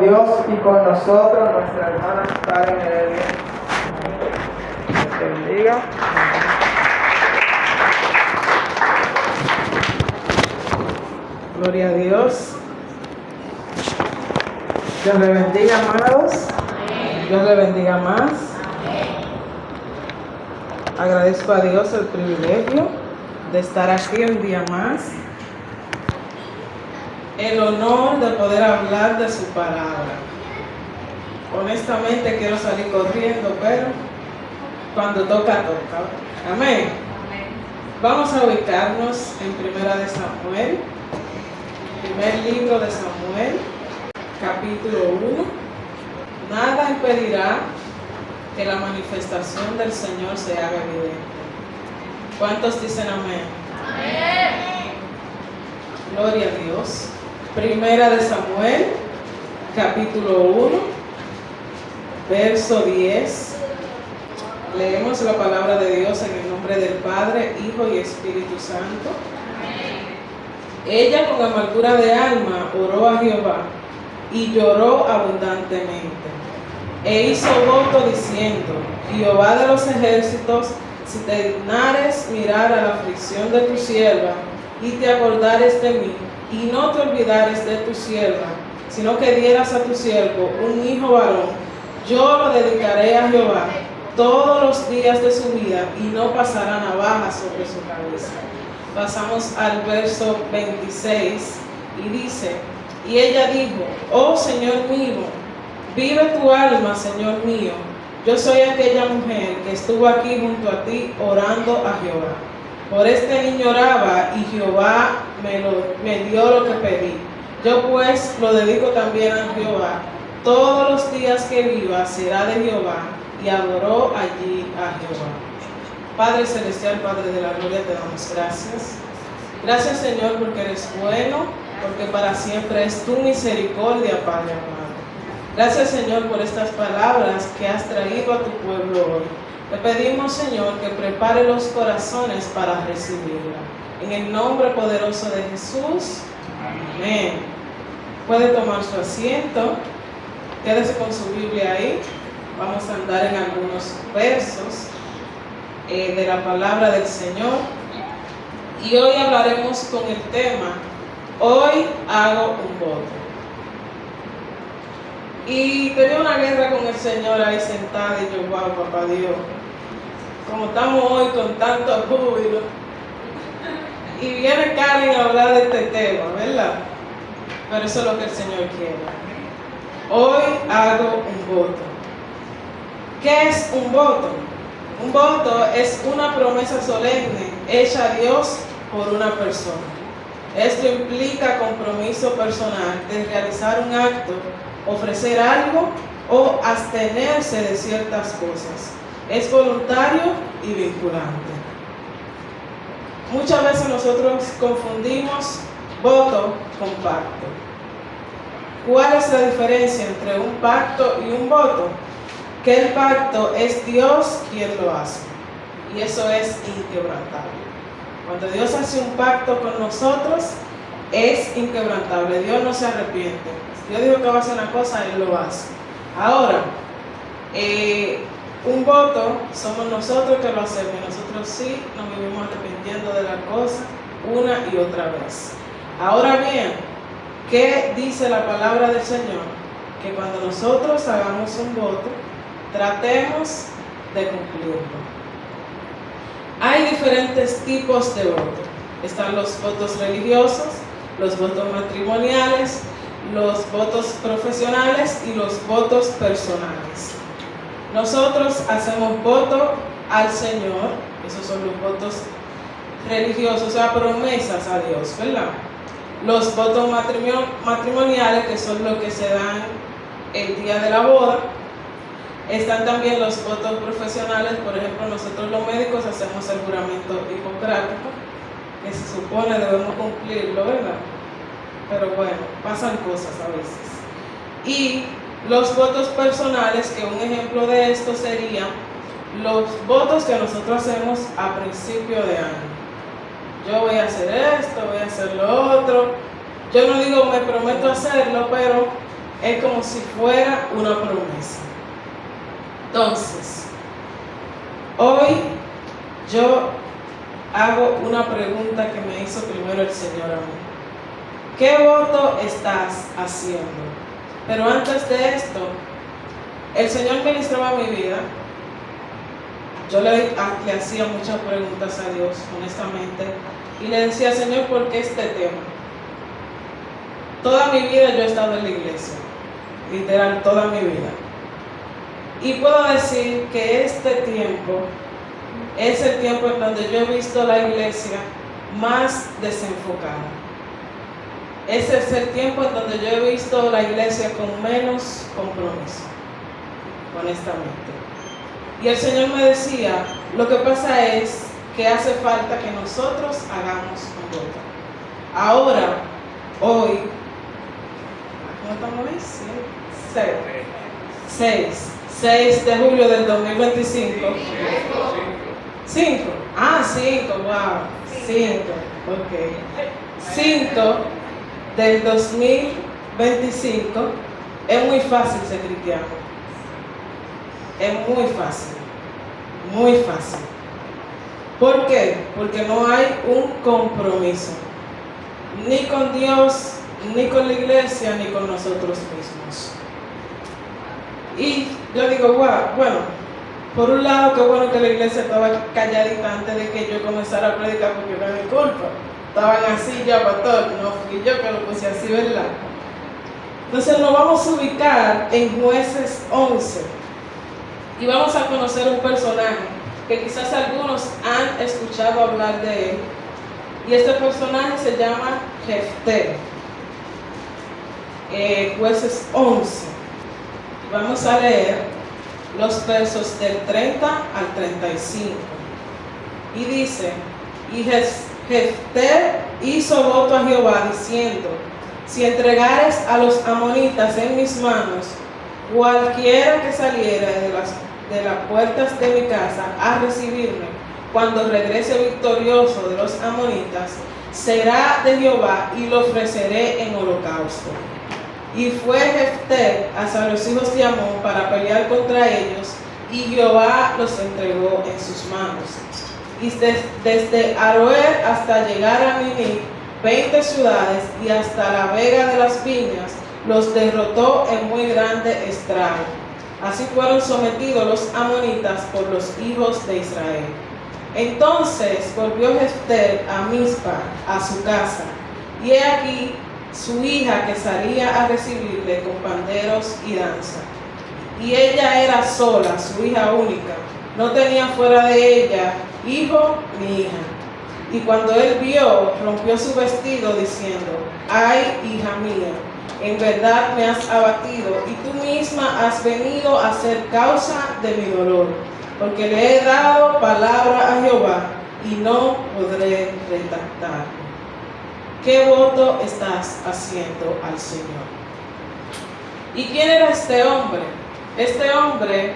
Dios y con nosotros nuestra hermana Karen Heredia. Dios te bendiga. Gloria a Dios. Dios le bendiga, amados. Dios le bendiga más. Agradezco a Dios el privilegio de estar aquí un día más. El honor de poder hablar de su palabra. Honestamente quiero salir corriendo, pero cuando toca, toca. Amén. Vamos a ubicarnos en Primera de Samuel, primer libro de Samuel, capítulo 1. Nada impedirá que la manifestación del Señor se haga evidente. ¿Cuántos dicen amén? Amén. Gloria a Dios. Primera de Samuel, capítulo 1, verso 10. Leemos la palabra de Dios en el nombre del Padre, Hijo y Espíritu Santo. Ella con amargura de alma oró a Jehová y lloró abundantemente. E hizo voto diciendo: Jehová de los ejércitos, si te dignares mirar a la aflicción de tu sierva y te acordares de mí, y no te olvidares de tu sierva, sino que dieras a tu siervo un hijo varón, yo lo dedicaré a Jehová todos los días de su vida, y no pasará navaja sobre su cabeza. Pasamos al verso 26, y dice: y ella dijo: oh Señor mío, vive tu alma, Señor mío, yo soy aquella mujer que estuvo aquí junto a ti orando a Jehová. Por este niño oraba, y Jehová me dio lo que pedí. Yo pues lo dedico también a Jehová. Todos los días que viva será de Jehová. Y adoró allí a Jehová. Padre celestial, Padre de la gloria, te damos gracias. Gracias, Señor, porque eres bueno, porque para siempre es tu misericordia, Padre amado. Gracias, Señor, por estas palabras que has traído a tu pueblo hoy. Te pedimos, Señor, que prepare los corazones para recibirla. En el nombre poderoso de Jesús. Amén. Puede tomar su asiento. Quédese con su Biblia ahí. Vamos a andar en algunos versos de la palabra del Señor. Y hoy hablaremos con el tema: hoy hago un voto. Y tenía una guerra con el Señor ahí sentada y yo: wow, papá Dios, como estamos hoy con tanto júbilo. Y viene Karen a hablar de este tema, ¿verdad? Pero eso es lo que el Señor quiere. Hoy hago un voto. ¿Qué es un voto? Un voto es una promesa solemne hecha a Dios por una persona. Esto implica compromiso personal de realizar un acto, ofrecer algo o abstenerse de ciertas cosas. Es voluntario y vinculante. Muchas veces nosotros confundimos voto con pacto. ¿Cuál es la diferencia entre un pacto y un voto? Que el pacto es Dios quien lo hace, y eso es inquebrantable. Cuando Dios hace un pacto con nosotros, es inquebrantable. Dios no se arrepiente. Si Dios dijo que va a hacer una cosa, Él lo hace. Ahora, un voto somos nosotros que lo hacemos, y nosotros sí nos vivimos arrepintiendo de la cosa una y otra vez. Ahora bien, ¿qué dice la palabra del Señor? Que cuando nosotros hagamos un voto, tratemos de cumplirlo. Hay diferentes tipos de voto. Están los votos religiosos, los votos matrimoniales, los votos profesionales y los votos personales. Nosotros hacemos voto al Señor, esos son los votos religiosos, o sea, promesas a Dios, ¿verdad? Los votos matrimoniales, que son los que se dan el día de la boda. Están también los votos profesionales. Por ejemplo, nosotros los médicos hacemos el juramento hipocrático, que se supone debemos cumplirlo, ¿verdad? Pero bueno, pasan cosas a veces. Y los votos personales, que un ejemplo de esto serían los votos que nosotros hacemos a principio de año. Yo voy a hacer esto, voy a hacer lo otro. Yo no digo me prometo hacerlo, pero es como si fuera una promesa. Entonces, hoy yo hago una pregunta que me hizo primero el Señor a mí. ¿Qué voto estás haciendo? Pero antes de esto, el Señor ministraba mi vida. Yo le hacía muchas preguntas a Dios, honestamente, y le decía, Señor, ¿por qué este tema? Toda mi vida yo he estado en la iglesia, literal, toda mi vida. Y puedo decir que este tiempo es el tiempo en donde yo he visto la iglesia más desenfocada. Ese es el tiempo en donde yo he visto la iglesia con menos compromiso, honestamente. Y el Señor me decía, lo que pasa es que hace falta que nosotros hagamos un voto. Ahora, hoy, ¿cómo estamos hoy? 6 de julio del 2025. 5. 5, wow. 5, ok. 5 del 2025. Es muy fácil ser cristiano. Es muy fácil. Muy fácil. ¿Por qué? Porque no hay un compromiso. Ni con Dios, ni con la iglesia, ni con nosotros mismos. Y yo digo, wow, bueno, por un lado, qué bueno que la iglesia estaba calladita antes de que yo comenzara a predicar, porque no era mi culpa. Estaban así ya, pastor, no fui yo que lo puse así, ¿verdad? Entonces nos vamos a ubicar en Jueces 11 y vamos a conocer un personaje que quizás algunos han escuchado hablar de él, y este personaje se llama Jefté. Jueces 11. Vamos a leer los versos del 30 al 35. Y dice, y Jefté hizo voto a Jehová diciendo, si entregares a los amonitas en mis manos, cualquiera que saliera de las puertas de mi casa a recibirme, cuando regrese victorioso de los amonitas, será de Jehová y lo ofreceré en holocausto. Y fue Jefté hacia los hijos de Amón para pelear contra ellos, y Jehová los entregó en sus manos. Y desde Aroer hasta llegar a Miní, 20 ciudades, y hasta la vega de las viñas, los derrotó en muy grande estrago. Así fueron sometidos los amonitas por los hijos de Israel. Entonces volvió Jefté a Mizpa, a su casa, y he aquí su hija que salía a recibirle con panderos y danza. Y ella era sola, su hija única, no tenía fuera de ella hijo ni hija. Y cuando él vio, rompió su vestido diciendo, ay, hija mía, en verdad me has abatido, y tú misma has venido a ser causa de mi dolor, porque le he dado palabra a Jehová, y no podré retractarme. ¿Qué voto estás haciendo al Señor? ¿Y quién era este hombre? Este hombre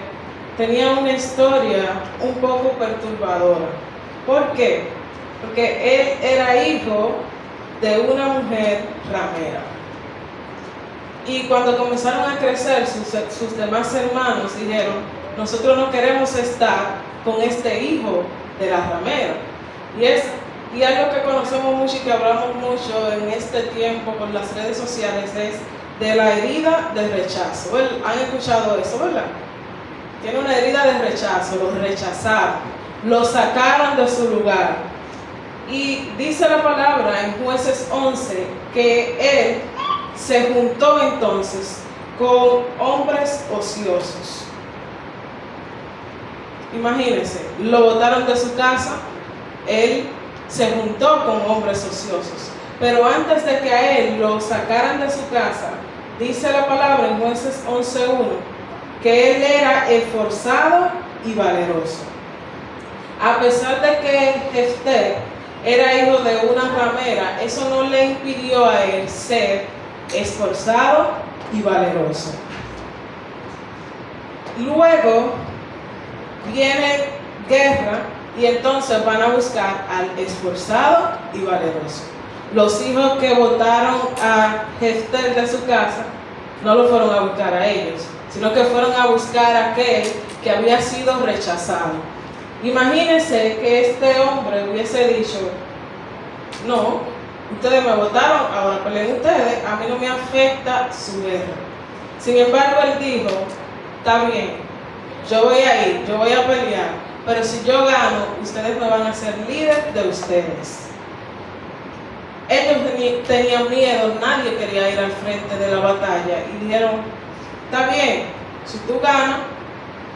tenía una historia un poco perturbadora. ¿Por qué? Porque él era hijo de una mujer ramera. Y cuando comenzaron a crecer, sus demás hermanos dijeron, nosotros no queremos estar con este hijo de la ramera. Y algo que conocemos mucho y que hablamos mucho en este tiempo con las redes sociales es de la herida de rechazo. ¿Han escuchado eso, verdad? Tiene una herida de rechazo, lo rechazaron, lo sacaron de su lugar. Y dice la palabra en Jueces 11 que él se juntó entonces con hombres ociosos. Imagínense, lo botaron de su casa, él se juntó con hombres ociosos. Pero antes de que a él lo sacaran de su casa, dice la palabra en Jueces 11:1, que él era esforzado y valeroso. A pesar de que Jefté era hijo de una ramera, eso no le impidió a él ser esforzado y valeroso. Luego viene guerra y entonces van a buscar al esforzado y valeroso. Los hijos que botaron a Jefté de su casa no lo fueron a buscar a ellos, sino que fueron a buscar a aquel que había sido rechazado. Imagínense que este hombre hubiese dicho, no, ustedes me votaron, ahora peleen ustedes, a mí no me afecta su guerra. Sin embargo, él dijo, está bien, yo voy a ir, yo voy a pelear, pero si yo gano, ustedes me van a ser líder de ustedes. Ellos tenían miedo, nadie quería ir al frente de la batalla y dijeron, está bien, si tú ganas,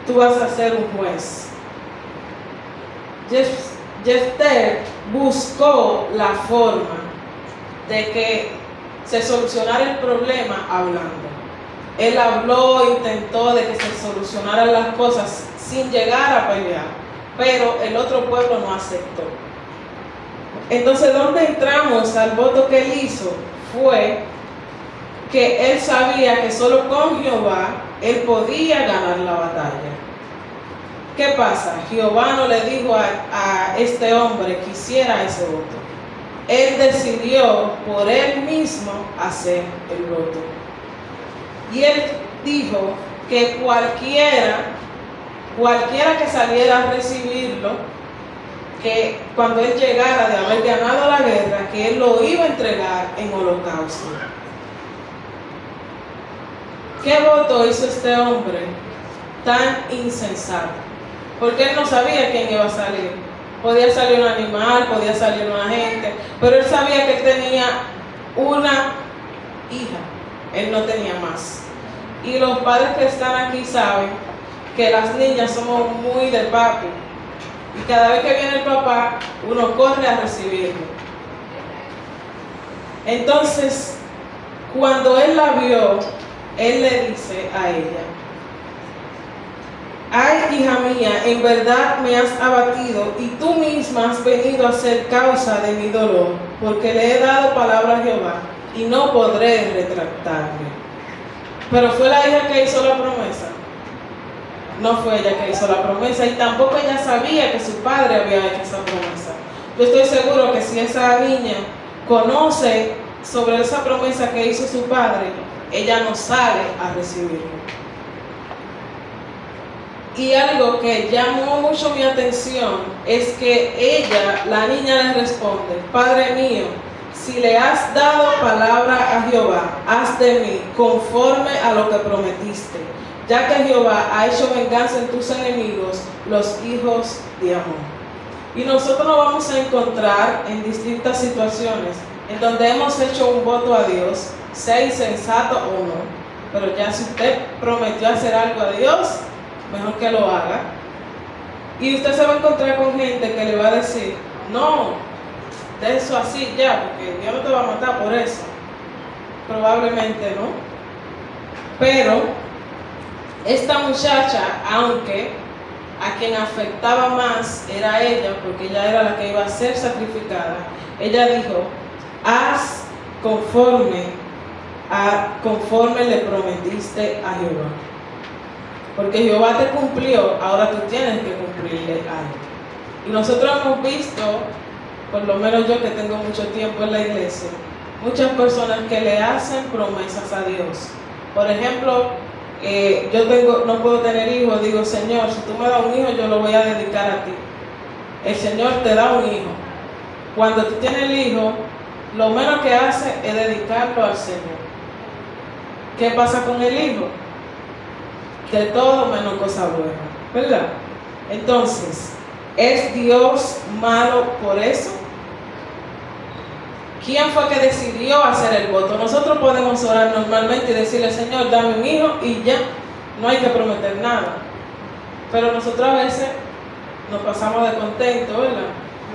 tú vas a ser un juez. Jefté buscó la forma de que se solucionara el problema hablando. Él habló, intentó de que se solucionaran las cosas sin llegar a pelear, pero el otro pueblo no aceptó. Entonces, ¿dónde entramos al voto que él hizo? Fue que él sabía que solo con Jehová él podía ganar la batalla. ¿Qué pasa? Jehová no le dijo a este hombre que hiciera ese voto. Él decidió por él mismo hacer el voto. Y él dijo que cualquiera que saliera a recibirlo, que cuando él llegara de haber ganado la guerra, que él lo iba a entregar en holocausto. ¿Qué voto hizo este hombre tan insensato? Porque él no sabía quién iba a salir. Podía salir un animal, podía salir una gente, pero él sabía que él tenía una hija, él no tenía más. Y los padres que están aquí saben que las niñas somos muy de papi. Y cada vez que viene el papá, uno corre a recibirlo. Entonces, cuando él la vio, él le dice a ella, ay, hija mía, en verdad me has abatido y tú misma has venido a ser causa de mi dolor, porque le he dado palabra a Jehová y no podré retractarme. Pero fue la hija que hizo la promesa. No fue ella que hizo la promesa y tampoco ella sabía que su padre había hecho esa promesa. Yo estoy seguro que si esa niña conoce sobre esa promesa que hizo su padre, ella no sale a recibirlo. Y algo que llamó mucho mi atención es que ella, la niña, le responde, Padre mío, si le has dado palabra a Jehová, haz de mí conforme a lo que prometiste, ya que Jehová ha hecho venganza en tus enemigos, los hijos de Amón. Y nosotros nos vamos a encontrar en distintas situaciones en donde hemos hecho un voto a Dios, sea insensato o no, pero ya si usted prometió hacer algo a Dios, mejor que lo haga. Y usted se va a encontrar con gente que le va a decir, no, de eso así ya, porque Dios no te va a matar por eso. Probablemente no. Pero esta muchacha, aunque a quien afectaba más era ella, porque ella era la que iba a ser sacrificada, ella dijo, haz conforme le prometiste a Jehová. Porque Jehová te cumplió, ahora tú tienes que cumplirle a él. Y nosotros hemos visto, por lo menos yo que tengo mucho tiempo en la iglesia, muchas personas que le hacen promesas a Dios. Por ejemplo, no puedo tener hijos, digo, Señor, si tú me das un hijo, yo lo voy a dedicar a ti. El Señor te da un hijo. Cuando tú tienes el hijo, lo menos que hace es dedicarlo al Señor. ¿Qué pasa con el hijo? De todo menos cosas buenas, ¿verdad? Entonces, ¿es Dios malo por eso? ¿Quién fue que decidió hacer el voto? Nosotros podemos orar normalmente y decirle, Señor, dame un hijo y ya, no hay que prometer nada. Pero nosotros a veces nos pasamos de contento, ¿verdad?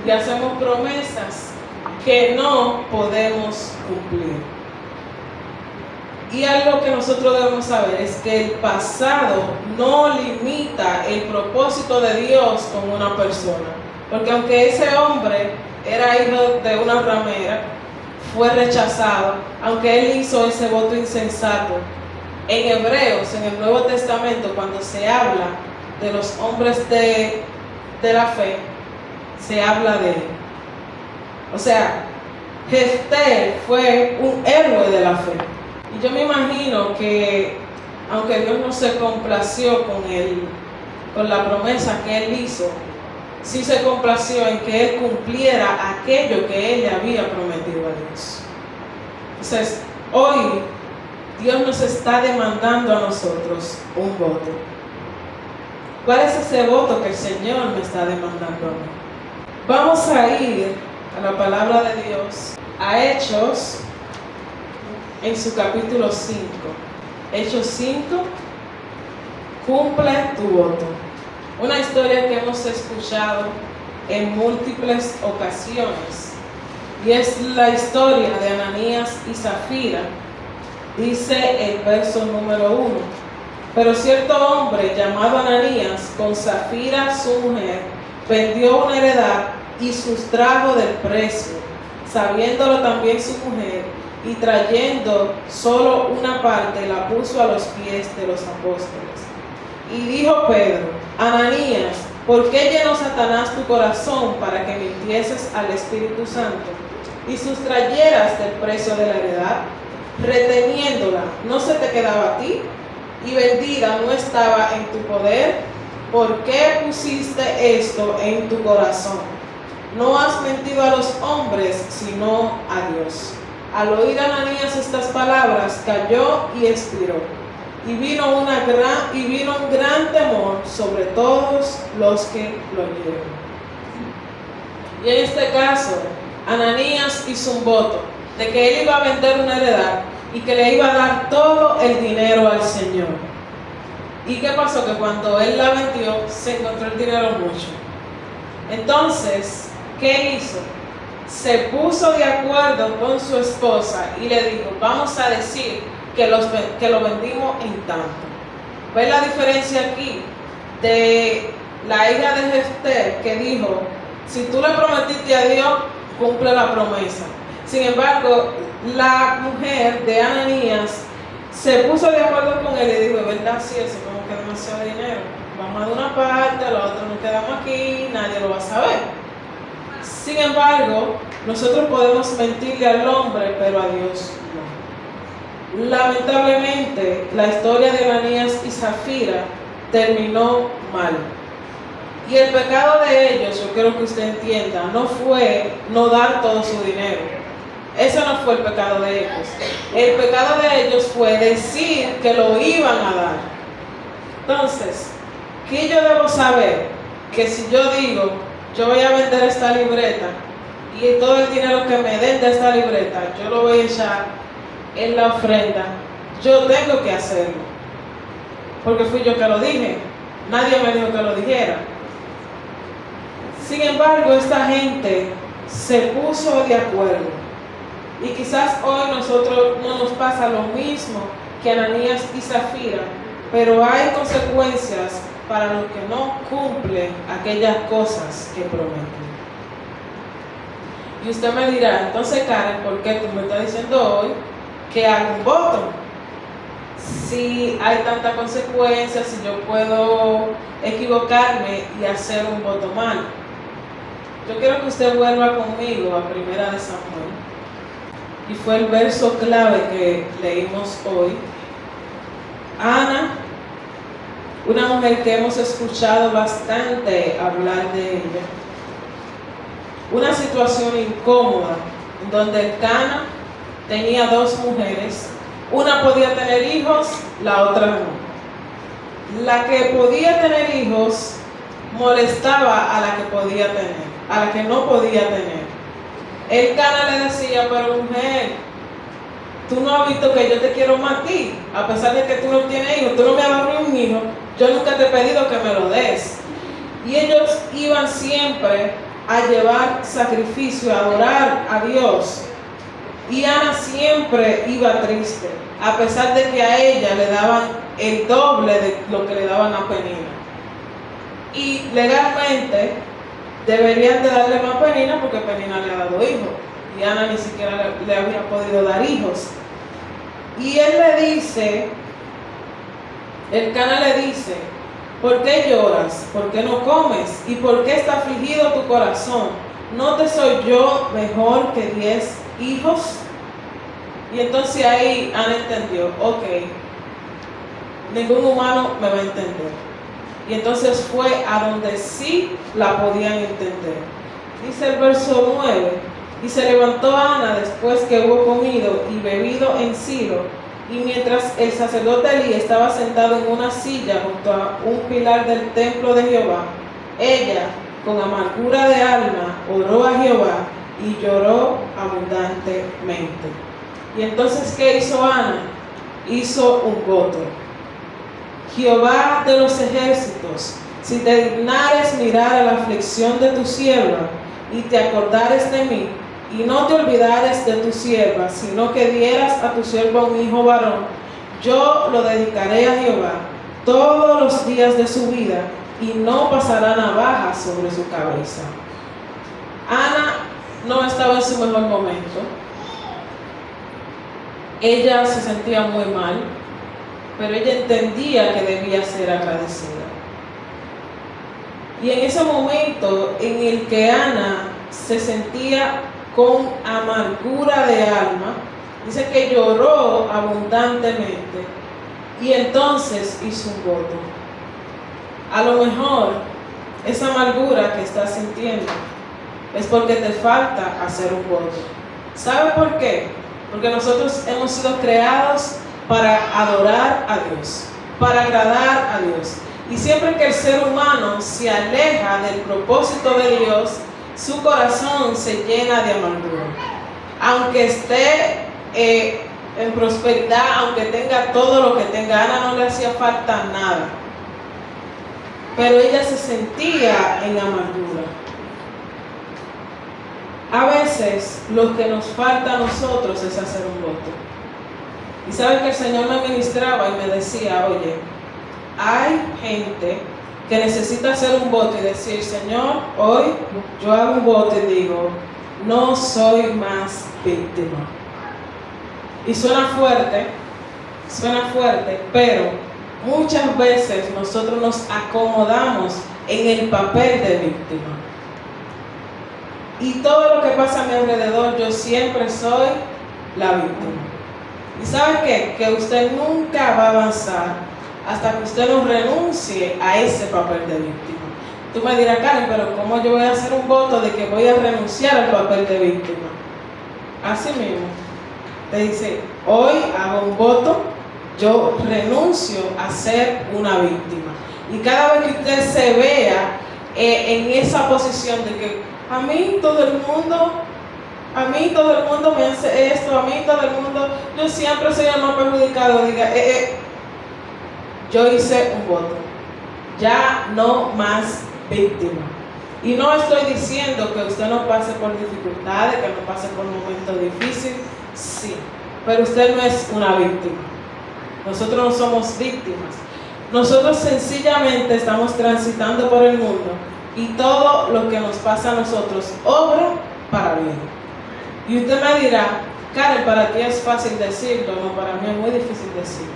Y hacemos promesas que no podemos cumplir. Y algo que nosotros debemos saber es que el pasado no limita el propósito de Dios con una persona. Porque aunque ese hombre era hijo de una ramera, fue rechazado, aunque él hizo ese voto insensato. En Hebreos, en el Nuevo Testamento, cuando se habla de los hombres de la fe, se habla de él. O sea, Jefté fue un héroe de la fe. Y yo me imagino que, aunque Dios no se complació con la promesa que Él hizo, sí se complació en que Él cumpliera aquello que Él le había prometido a Dios. Entonces, hoy Dios nos está demandando a nosotros un voto. ¿Cuál es ese voto que el Señor me está demandando a mí? Vamos a ir a la palabra de Dios, a Hechos, en su capítulo 5. Hechos 5, cumple tu voto. Una historia que hemos escuchado en múltiples ocasiones, y es la historia de Ananías y Zafira. Dice el verso número 1: pero cierto hombre llamado Ananías, con Zafira su mujer, vendió una heredad y sustrajo del precio, sabiéndolo también su mujer, y trayendo solo una parte, la puso a los pies de los apóstoles. Y dijo Pedro: Ananías, ¿por qué llenó Satanás tu corazón para que mintieses al Espíritu Santo y sustrayeras del precio de la heredad? Reteniéndola, ¿no se te quedaba a ti? Y vendida no estaba en tu poder. ¿Por qué pusiste esto en tu corazón? No has mentido a los hombres, sino a Dios. Al oír Ananías estas palabras, cayó y expiró. Y vino un gran temor sobre todos los que lo oyeron. Y en este caso, Ananías hizo un voto de que él iba a vender una heredad y que le iba a dar todo el dinero al Señor. ¿Y qué pasó? Que cuando él la vendió, se encontró el dinero mucho. Entonces, ¿qué hizo? Se puso de acuerdo con su esposa y le dijo: vamos a decir que lo vendimos en tanto. ¿Ves la diferencia aquí? De la hija de Jefté, que dijo: si tú le prometiste a Dios, cumple la promesa. Sin embargo, la mujer de Ananías se puso de acuerdo con él y dijo: ¿verdad? Sí, eso como que demasiado dinero. Vamos a dar una parte, la otra nos quedamos aquí, nadie lo va a saber. Sin embargo, nosotros podemos mentirle al hombre, pero a Dios no. Lamentablemente, la historia de Ananías y Zafira terminó mal. Y el pecado de ellos, yo quiero que usted entienda, no fue no dar todo su dinero. Ese no fue el pecado de ellos. El pecado de ellos fue decir que lo iban a dar. Entonces, ¿qué yo debo saber? Que si yo digo: yo voy a vender esta libreta y todo el dinero que me den de esta libreta, yo lo voy a echar en la ofrenda, yo tengo que hacerlo. Porque fui yo que lo dije. Nadie me dijo que lo dijera. Sin embargo, esta gente se puso de acuerdo. Y quizás hoy nosotros no nos pasa lo mismo que Ananías y Zafira, pero hay consecuencias para los que no cumplen aquellas cosas que prometen. Y usted me dirá: entonces, Karen, ¿por qué tú me estás diciendo hoy que haga un voto? Si hay tantas consecuencias, si yo puedo equivocarme y hacer un voto mal. Yo quiero que usted vuelva conmigo a 1 de Samuel. Y fue el verso clave que leímos hoy. Ana, una mujer que hemos escuchado bastante hablar de ella. Una situación incómoda, donde el Cana tenía dos mujeres. Una podía tener hijos, la otra no. La que podía tener hijos molestaba a la que podía tener, a la que no podía tener. El Cana le decía: pero mujer, tú no has visto que yo te quiero más a ti, a pesar de que tú no tienes hijos, tú no me has dado ni un hijo, yo nunca te he pedido que me lo des. Y ellos iban siempre a llevar sacrificio, a adorar a Dios. Y Ana siempre iba triste, a pesar de que a ella le daban el doble de lo que le daban a Penina. Y legalmente deberían de darle más a Penina porque Penina le ha dado hijos y Ana ni siquiera le había podido dar hijos. Y él le dice, el Cana le dice: ¿por qué lloras? ¿Por qué no comes? ¿Y por qué está afligido tu corazón? ¿No te soy yo mejor que 10 hijos? Y entonces ahí Ana entendió, ok, ningún humano me va a entender. Y entonces fue a donde sí la podían entender. Dice el verso 9, y se levantó Ana después que hubo comido y bebido en Silo, y mientras el sacerdote Elí estaba sentado en una silla junto a un pilar del templo de Jehová, ella, con amargura de alma, oró a Jehová y lloró abundantemente. Y entonces, ¿qué hizo Ana? Hizo un voto. Jehová de los ejércitos, si te dignares mirar a la aflicción de tu sierva y te acordares de mí, y no te olvidares de tu sierva, sino que dieras a tu sierva un hijo varón, yo lo dedicaré a Jehová todos los días de su vida, y no pasará navaja sobre su cabeza. Ana no estaba en su mejor momento. Ella se sentía muy mal, pero ella entendía que debía ser agradecida. Y en ese momento en el que Ana se sentía con amargura de alma, dice que lloró abundantemente y entonces hizo un voto. A lo mejor esa amargura que estás sintiendo es porque te falta hacer un voto. ¿Sabe por qué? Porque nosotros hemos sido creados para adorar a Dios, para agradar a Dios. Y siempre que el ser humano se aleja del propósito de Dios, su corazón se llena de amargura. Aunque esté en prosperidad, aunque tenga todo lo que tenga, Ana no le hacía falta nada. Pero ella se sentía en amargura. A veces lo que nos falta a nosotros es hacer un voto. Y sabe que el Señor me ministraba y me decía, oye, hay gente que necesita hacer un voto y decir, Señor, hoy yo hago un voto y digo, no soy más víctima. Y suena fuerte, pero muchas veces nosotros nos acomodamos en el papel de víctima. Y todo lo que pasa a mi alrededor, yo siempre soy la víctima. ¿Y sabe qué? Que usted nunca va a avanzar hasta que usted no renuncie a ese papel de víctima. Tú me dirás, Karen, pero ¿cómo yo voy a hacer un voto de que voy a renunciar al papel de víctima? Así mismo. Te dice, hoy hago un voto, yo renuncio a ser una víctima. Y cada vez que usted se vea en esa posición de que a mí todo el mundo me hace esto, a mí todo el mundo, yo siempre soy el más perjudicado, diga, yo hice un voto, ya no más víctima. Y no estoy diciendo que usted no pase por dificultades, que no pase por momentos difíciles, sí, pero usted no es una víctima. Nosotros no somos víctimas. Nosotros sencillamente estamos transitando por el mundo y todo lo que nos pasa a nosotros obra para bien. Y usted me dirá, Karen, para ti es fácil decirlo, no, para mí es muy difícil decirlo.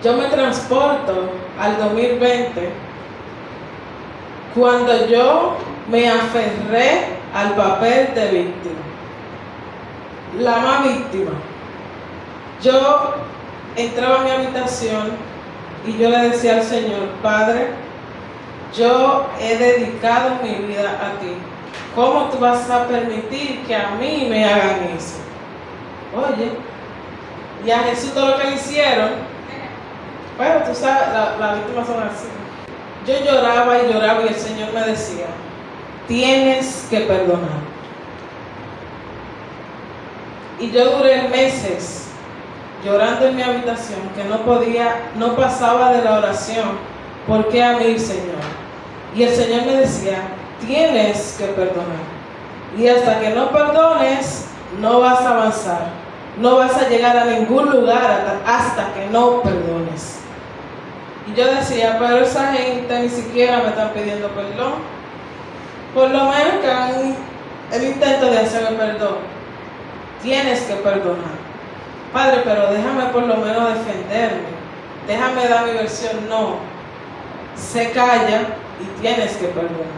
Yo me transporto al 2020 cuando yo me aferré al papel de víctima, la más víctima. Yo entraba a mi habitación y yo le decía al Señor, Padre, yo he dedicado mi vida a ti. ¿Cómo tú vas a permitir que a mí me hagan eso? Oye, y a Jesús todo lo que le hicieron, bueno, tú sabes, las víctimas son así. Yo lloraba y lloraba y el Señor me decía, tienes que perdonar. Y yo duré meses llorando en mi habitación, que no pasaba de la oración, ¿por qué a mí, Señor? Y el Señor me decía, tienes que perdonar. Y hasta que no perdones, no vas a avanzar. No vas a llegar a ningún lugar hasta que no perdones. Y yo decía, pero esa gente ni siquiera me está pidiendo perdón. Por lo menos que hagan el intento de hacerme perdón. Tienes que perdonar. Padre, pero déjame por lo menos defenderme. Déjame dar mi versión. No. Se calla y tienes que perdonar.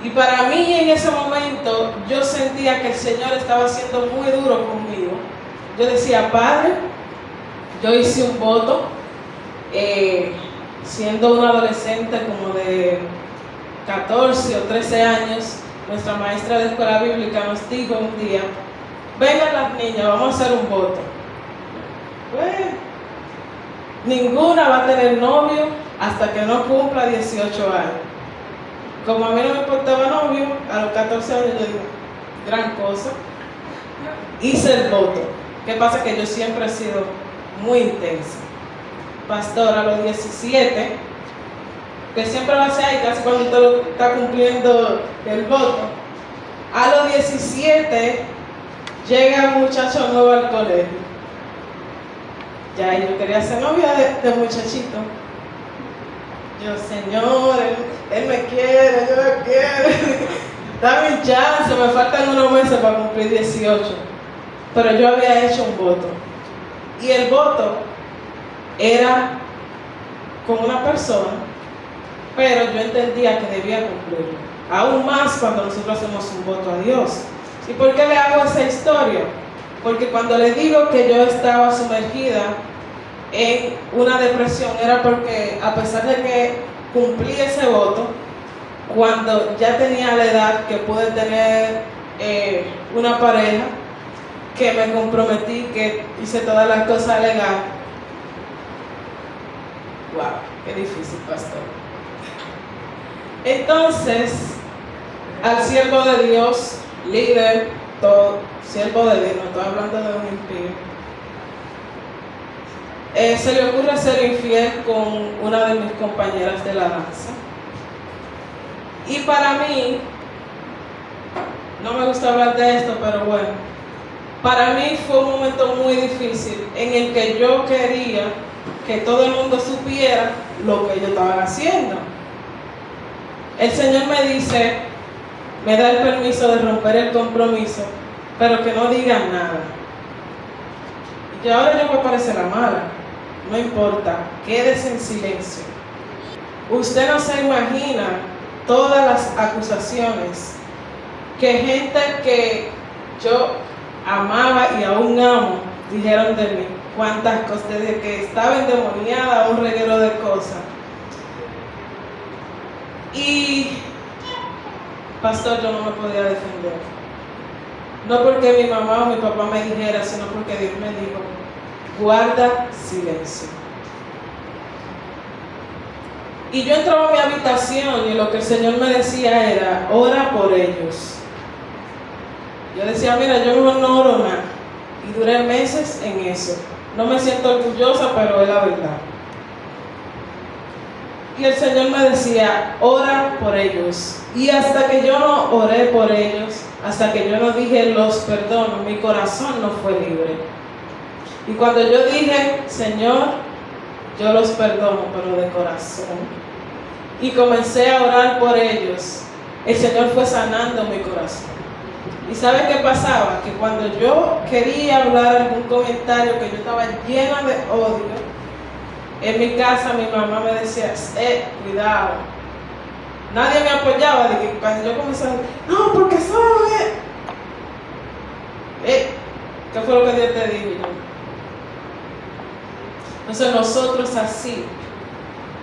Y para mí en ese momento yo sentía que el Señor estaba siendo muy duro conmigo. Yo decía, Padre, yo hice un voto siendo una adolescente como de 14 o 13 años. Nuestra maestra de escuela bíblica nos dijo un día, vengan las niñas, vamos a hacer un voto. Pues, ninguna va a tener novio hasta que no cumpla 18 años. Como a mí no me importaba novio, a los 14 años yo digo, gran cosa. Hice el voto. ¿Qué pasa? Que yo siempre he sido muy intensa. Pastor, a los 17, que siempre lo hace ahí, casi cuando usted está cumpliendo el voto. A los 17 llega un muchacho nuevo al colegio. Ya yo quería ser novia de muchachito. Yo, Señor, él me quiere, yo lo quiero. Dame un chance, me faltan unos meses para cumplir 18. Pero yo había hecho un voto. Y el voto era con una persona, pero yo entendía que debía cumplirlo. Aún más cuando nosotros hacemos un voto a Dios. ¿Y por qué le hago esa historia? Porque cuando le digo que yo estaba sumergida en una depresión, era porque a pesar de que cumplí ese voto, cuando ya tenía la edad que pude tener una pareja, que me comprometí, que hice todas las cosas legales. Wow, qué difícil, pastor. Entonces, al siervo de Dios, líder, todo, siervo de Dios, no estoy hablando de un impío, se le ocurre ser infiel con una de mis compañeras de la danza. Y para mí, no me gusta hablar de esto, pero bueno, para mí fue un momento muy difícil en el que yo quería que todo el mundo supiera lo que yo estaba haciendo. El Señor me dice, me da el permiso de romper el compromiso, pero que no digan nada. Y ahora yo voy a parecer la mala. No importa, quédese en silencio. Usted no se imagina todas las acusaciones que gente que yo amaba y aún amo dijeron de mí. Cuántas cosas, desde que estaba endemoniada, un reguero de cosas. Y, pastor, yo no me podía defender. No porque mi mamá o mi papá me dijera, sino porque Dios me dijo, guarda silencio. Y yo entraba a mi habitación y lo que el Señor me decía era, ora por ellos. Yo decía, mira, yo mejor no oro nada. Y duré meses en eso. No me siento orgullosa, pero es la verdad. Y el Señor me decía, ora por ellos. Y hasta que yo no oré por ellos, hasta que yo no dije los perdono, mi corazón no fue libre. Y cuando yo dije, Señor, yo los perdono, pero de corazón, y comencé a orar por ellos, el Señor fue sanando mi corazón. ¿Y sabe qué pasaba? Que cuando yo quería hablar algún comentario que yo estaba llena de odio, en mi casa mi mamá me decía, cuidado. Nadie me apoyaba, de que cuando yo comencé a decir, no, porque sabe. ¿Qué fue lo que Dios te dijo? Entonces nosotros así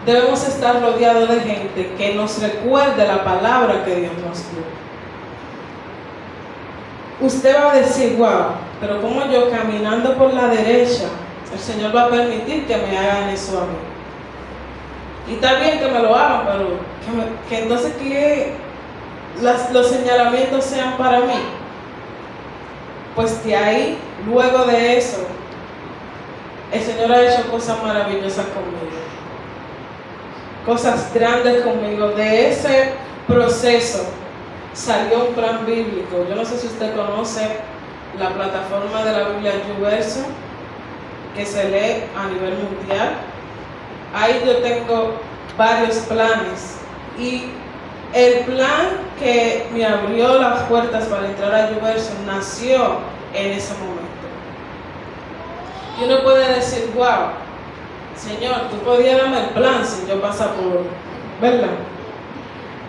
debemos estar rodeados de gente que nos recuerde la palabra que Dios nos dio. Usted va a decir, wow, pero como yo caminando por la derecha, el Señor va a permitir que me hagan eso a mí. Y está bien que me lo hagan, pero que entonces que los señalamientos sean para mí. Pues de ahí, luego de eso, el Señor ha hecho cosas maravillosas conmigo. Cosas grandes conmigo. De ese proceso salió un plan bíblico. Yo no sé si usted conoce la plataforma de la Biblia YouVersion, que se lee a nivel mundial. Ahí yo tengo varios planes. Y el plan que me abrió las puertas para entrar a YouVersion nació en ese momento. Y uno puede decir, wow, Señor, tú podías darme el plan sin yo pasar por, ¿verdad?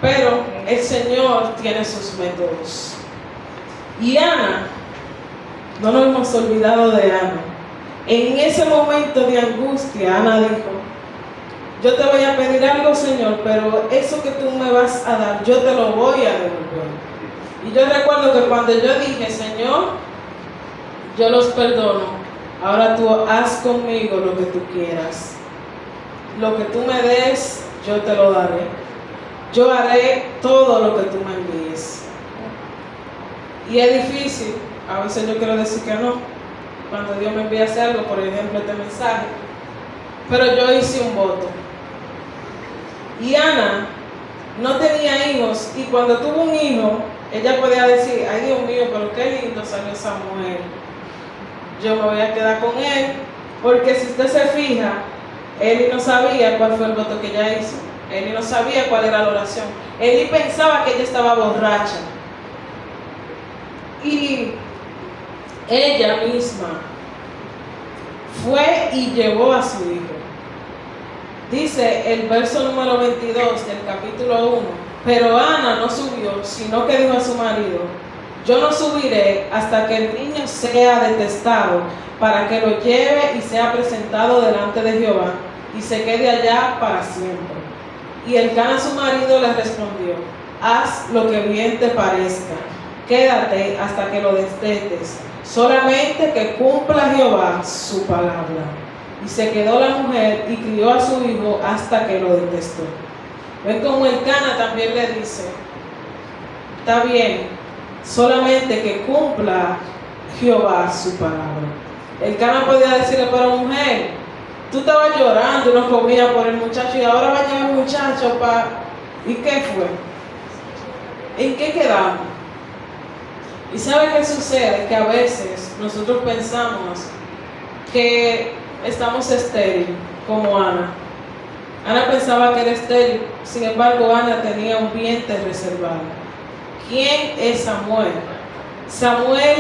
Pero el Señor tiene sus métodos. Y Ana, no nos hemos olvidado de Ana. En ese momento de angustia, Ana dijo: yo te voy a pedir algo, Señor, pero eso que tú me vas a dar, yo te lo voy a devolver. Y yo recuerdo que cuando yo dije: Señor, yo los perdono, ahora tú haz conmigo lo que tú quieras. Lo que tú me des, yo te lo daré. Yo haré todo lo que tú me envíes. Y es difícil, a veces yo quiero decir que no, cuando Dios me envía a hacer algo, por ejemplo este mensaje, pero yo hice un voto. Y Ana no tenía hijos, y cuando tuvo un hijo, ella podía decir: ay Dios mío, pero qué lindo salió Samuel, yo me voy a quedar con él, porque si usted se fija, Eli no sabía cuál fue el voto que ella hizo. Eli no sabía cuál era la oración. Eli pensaba que ella estaba borracha. Y ella misma fue y llevó a su hijo. Dice el verso número 22 del capítulo 1: pero Ana no subió, sino que dijo a su marido: yo no subiré hasta que el niño sea detestado, para que lo lleve y sea presentado delante de Jehová, y se quede allá para siempre. Y Elcana su marido le respondió: haz lo que bien te parezca, quédate hasta que lo detestes, solamente que cumpla Jehová su palabra. Y se quedó la mujer y crió a su hijo hasta que lo detestó. Ven como Elcana también le dice: está bien, solamente que cumpla Jehová su palabra. Elcana podía decirle: pero mujer, tú estabas llorando y no comías por el muchacho, y ahora va a llevar el muchacho para... ¿Y qué fue? ¿En qué quedamos? ¿Y sabe qué sucede? Que a veces nosotros pensamos que estamos estériles, como Ana. Ana pensaba que era estéril, sin embargo Ana tenía un vientre reservado. ¿Quién es Samuel? Samuel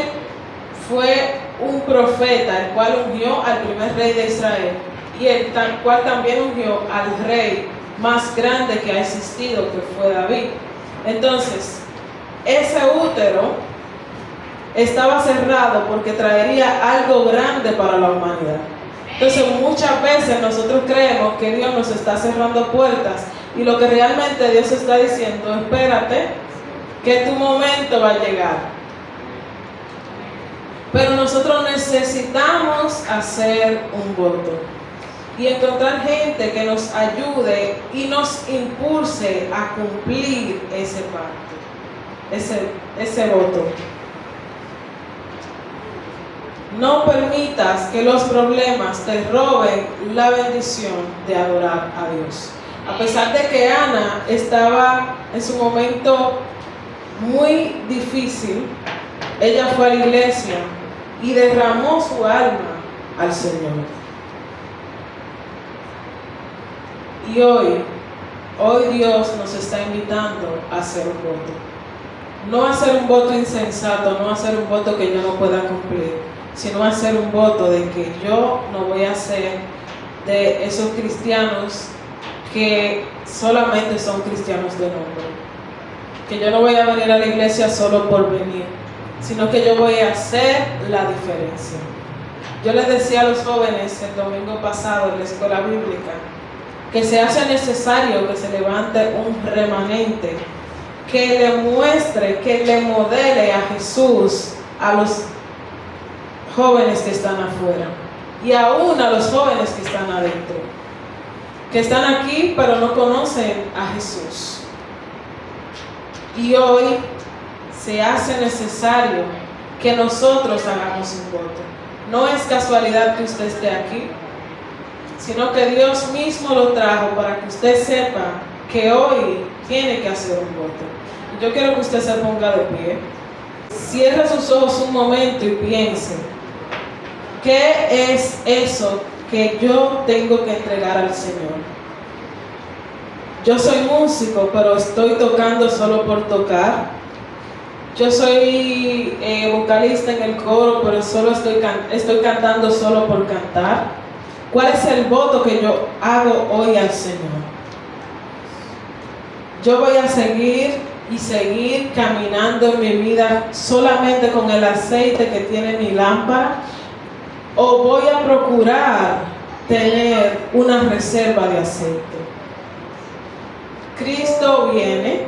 fue un profeta, el cual ungió al primer rey de Israel, y el tal cual también ungió al rey más grande que ha existido, que fue David. Entonces, ese útero estaba cerrado porque traería algo grande para la humanidad. Entonces, muchas veces nosotros creemos que Dios nos está cerrando puertas, y lo que realmente Dios está diciendo: espérate, que tu momento va a llegar. Pero nosotros necesitamos hacer un voto y encontrar gente que nos ayude y nos impulse a cumplir ese pacto, ese voto. No permitas que los problemas te roben la bendición de adorar a Dios. A pesar de que Ana estaba en su momento muy difícil, ella fue a la iglesia y derramó su alma al Señor. Y hoy Dios nos está invitando a hacer un voto. No hacer un voto insensato, no hacer un voto que yo no pueda cumplir, sino hacer un voto de que yo no voy a ser de esos cristianos que solamente son cristianos de nombre. Que yo no voy a venir a la iglesia solo por venir, sino que yo voy a hacer la diferencia. Yo les decía a los jóvenes el domingo pasado en la escuela bíblica que se hace necesario que se levante un remanente que le muestre, que le modele a Jesús a los jóvenes que están afuera y aún a los jóvenes que están adentro, que están aquí pero no conocen a Jesús. Y hoy se hace necesario que nosotros hagamos un voto. No es casualidad que usted esté aquí, sino que Dios mismo lo trajo para que usted sepa que hoy tiene que hacer un voto. Yo quiero que usted se ponga de pie, cierre sus ojos un momento y piense: ¿qué es eso que yo tengo que entregar al Señor? Yo soy músico, pero estoy tocando solo por tocar. Yo soy vocalista en el coro, pero solo estoy cantando solo por cantar. ¿Cuál es el voto que yo hago hoy al Señor? yo voy a seguir y seguir caminando en mi vida solamente con el aceite que tiene mi lámpara, o voy a procurar tener una reserva de aceite. Cristo viene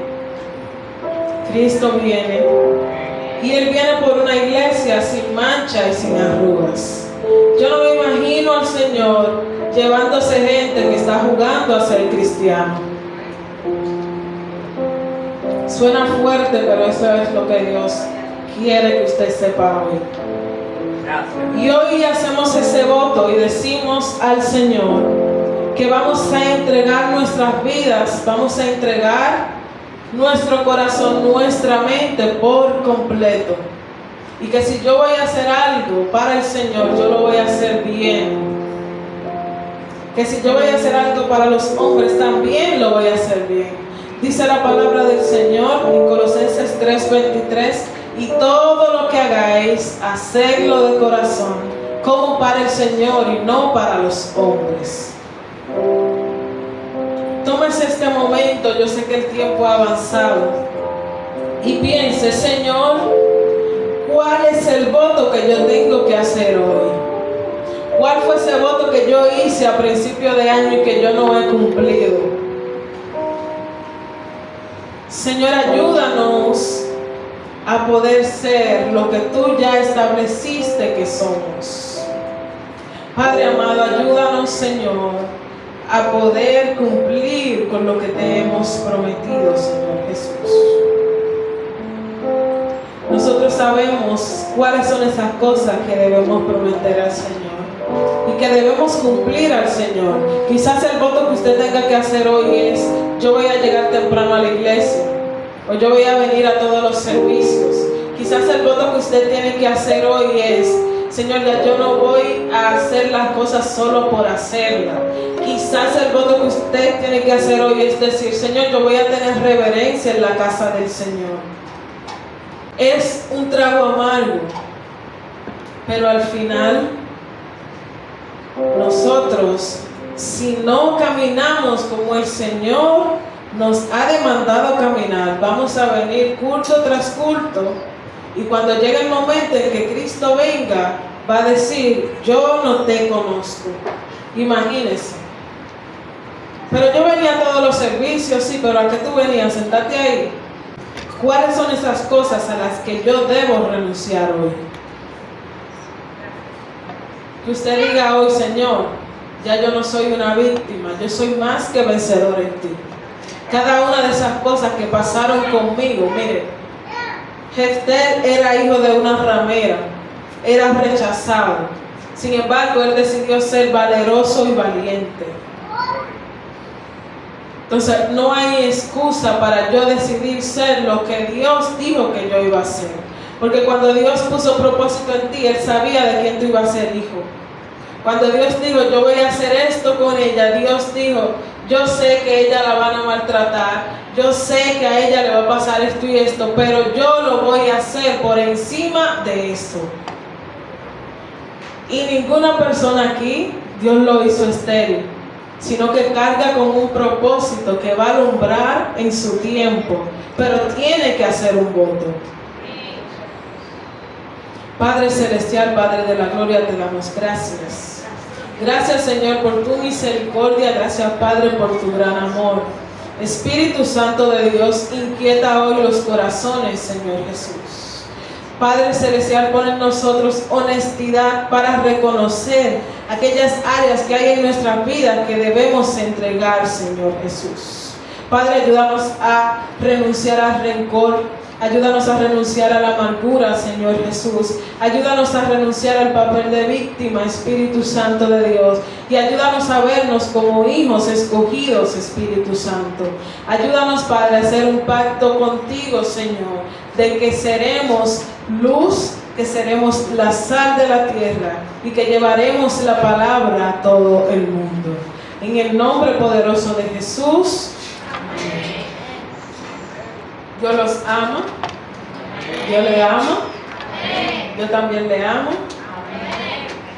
y Él viene por una iglesia sin mancha y sin arrugas. Yo no me imagino al Señor llevándose gente que está jugando a ser cristiano. Suena fuerte, pero eso es lo que Dios quiere que usted sepa hoy. Y hoy hacemos ese voto y decimos al Señor que vamos a entregar nuestras vidas, vamos a entregar nuestro corazón, nuestra mente por completo. Y que si yo voy a hacer algo para el Señor, yo lo voy a hacer bien. Que si yo voy a hacer algo para los hombres, también lo voy a hacer bien. Dice la palabra del Señor en Colosenses 3:23, y todo lo que hagáis, hacedlo de corazón, como para el Señor y no para los hombres. Tómese este momento, yo sé que el tiempo ha avanzado, y piense: Señor, ¿cuál es el voto que yo tengo que hacer hoy? ¿Cuál fue ese voto que yo hice a principio de año y que yo no he cumplido? Señor, ayúdanos a poder ser lo que tú ya estableciste que somos. Padre amado, ayúdanos, Señor, a poder cumplir con lo que te hemos prometido, Señor Jesús. Nosotros sabemos cuáles son esas cosas que debemos prometer al Señor y que debemos cumplir al Señor. Quizás el voto que usted tenga que hacer hoy es: yo voy a llegar temprano a la iglesia, o yo voy a venir a todos los servicios. Quizás el voto que usted tiene que hacer hoy es: Señor, ya yo no voy a hacer las cosas solo por hacerlas. Quizás el voto que usted tiene que hacer hoy es decir: Señor, yo voy a tener reverencia en la casa del Señor. Es un trago amargo, pero al final nosotros, si no caminamos como el Señor nos ha demandado caminar, vamos a venir culto tras culto, y cuando llegue el momento en que Cristo venga, va a decir: yo no te conozco. Imagínese. Pero yo venía a todos los servicios, sí, pero ¿a qué tú venías? Sentate ahí. ¿Cuáles son esas cosas a las que yo debo renunciar hoy? Que usted diga hoy: Señor, ya yo no soy una víctima, yo soy más que vencedor en ti. Cada una de esas cosas que pasaron conmigo, mire, Jefté era hijo de una ramera, era rechazado. Sin embargo, él decidió ser valeroso y valiente. Entonces, no hay excusa para yo decidir ser lo que Dios dijo que yo iba a ser. Porque cuando Dios puso propósito en ti, Él sabía de quién tú ibas a ser hijo. Cuando Dios dijo: yo voy a hacer esto con ella, Dios dijo: yo sé que ella la van a maltratar, yo sé que a ella le va a pasar esto y esto, pero yo lo voy a hacer por encima de eso. Y ninguna persona aquí Dios lo hizo estéril, sino que carga con un propósito que va a alumbrar en su tiempo, pero tiene que hacer un voto. Padre Celestial, Padre de la Gloria, te damos gracias. Gracias, Señor, por tu misericordia. Gracias, Padre, por tu gran amor. Espíritu Santo de Dios, inquieta hoy los corazones, Señor Jesús. Padre Celestial, pon en nosotros honestidad para reconocer aquellas áreas que hay en nuestras vidas que debemos entregar, Señor Jesús. Padre, ayúdanos a renunciar al rencor. Ayúdanos a renunciar a la amargura, Señor Jesús. Ayúdanos a renunciar al papel de víctima, Espíritu Santo de Dios. Y ayúdanos a vernos como hijos escogidos, Espíritu Santo. Ayúdanos, Padre, a hacer un pacto contigo, Señor, de que seremos luz, que seremos la sal de la tierra y que llevaremos la palabra a todo el mundo. En el nombre poderoso de Jesús. Amén. Dios los ama. Dios le ama. Yo también le amo.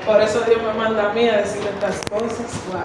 Por eso Dios me manda a mí a decir estas cosas. Wow.